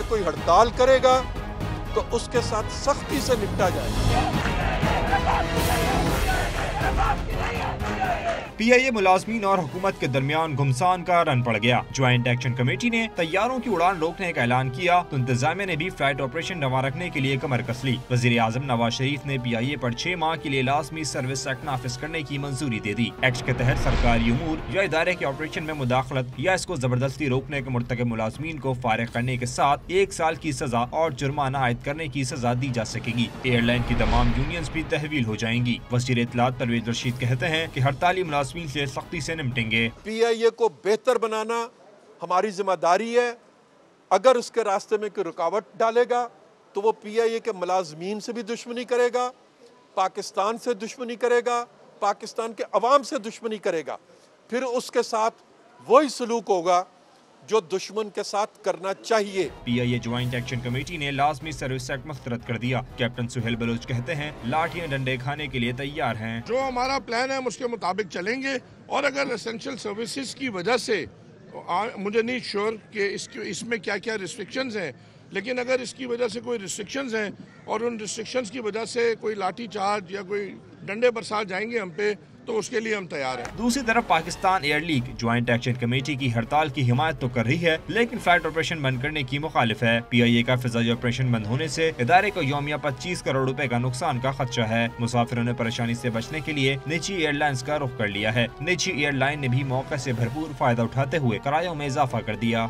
کوئی ہڑتال کرے گا تو اس کے ساتھ سختی سے نپٹا جائے۔ پی آئی اے ملازمین اور حکومت کے درمیان گھمسان کا رن پڑ گیا۔ جوائنٹ ایکشن کمیٹی نے طیاروں کی اڑان روکنے کا اعلان کیا تو انتظامیہ نے بھی فلائٹ آپریشن رواں رکھنے کے لیے کمر کس لی۔ وزیر اعظم نواز شریف نے پی آئی اے پر 6 ماہ کے لیے لازمی سروس ایکٹ نافذ کرنے کی منظوری دے دی۔ ایکٹ کے تحت سرکاری امور یا ادارے کے آپریشن میں مداخلت یا اس کو زبردستی روکنے کے مرتکب ملازمین کو فارغ کرنے کے ساتھ 1 سال کی سزا اور جرمانہ عائد کرنے کی سزا دی جا سکے گی۔ ایئر لائن کی تمام یونینز بھی تحویل ہو جائیں گی۔ وزیر اطلاعات پرویز رشید کہتے ہیں کہ ہڑتالی ملازمین سے سختی سے نمٹیں گے۔ پی آئی اے کو بہتر بنانا ہماری ذمہ داری ہے۔ اگر اس کے راستے میں کوئی رکاوٹ ڈالے گا تو وہ پی آئی اے کے ملازمین سے بھی دشمنی کرے گا، پاکستان سے دشمنی کرے گا، پاکستان کے عوام سے دشمنی کرے گا۔ پھر اس کے ساتھ وہی سلوک ہوگا جو دشمن کے ساتھ کرنا چاہیے۔ پی آئی اے جوائنٹ ایکشن کمیٹی نے لازمی سروس ایکٹ مسترد کر دیا۔ کیپٹن سہیل بلوچ کہتے ہیں لاٹھیاں ڈنڈے کھانے کے لیے تیار ہیں۔ جو ہمارا پلان ہے ہم اس کے مطابق چلیں گے، اور اگر اسینشل سروسز کی وجہ سے مجھے نہیں شور کہ اس میں کیا کیا ریسٹرکشنز ہیں، لیکن اگر اس کی وجہ سے کوئی ریسٹرکشنز ہیں اور ان ریسٹرکشنز کی وجہ سے کوئی لاٹھی چارج یا کوئی ڈنڈے برسات جائیں گے ہم پہ، تو اس کے لیے ہم تیار ہیں۔ دوسری طرف Pakistan air league joint action committee کی ہڑتال کی حمایت تو کر رہی ہے لیکن فلائٹ آپریشن بند کرنے کی مخالف ہے۔ پی آئی اے کا فضائی آپریشن بند ہونے سے ادارے کو یومیہ 25 کروڑ روپے کا نقصان کا خدشہ ہے۔ مسافروں نے پریشانی سے بچنے کے لیے نجی ایئر لائنز کا رخ کر لیا ہے۔ نجی ایئر لائن نے بھی موقع سے بھرپور فائدہ اٹھاتے ہوئے کرایوں میں اضافہ کر دیا۔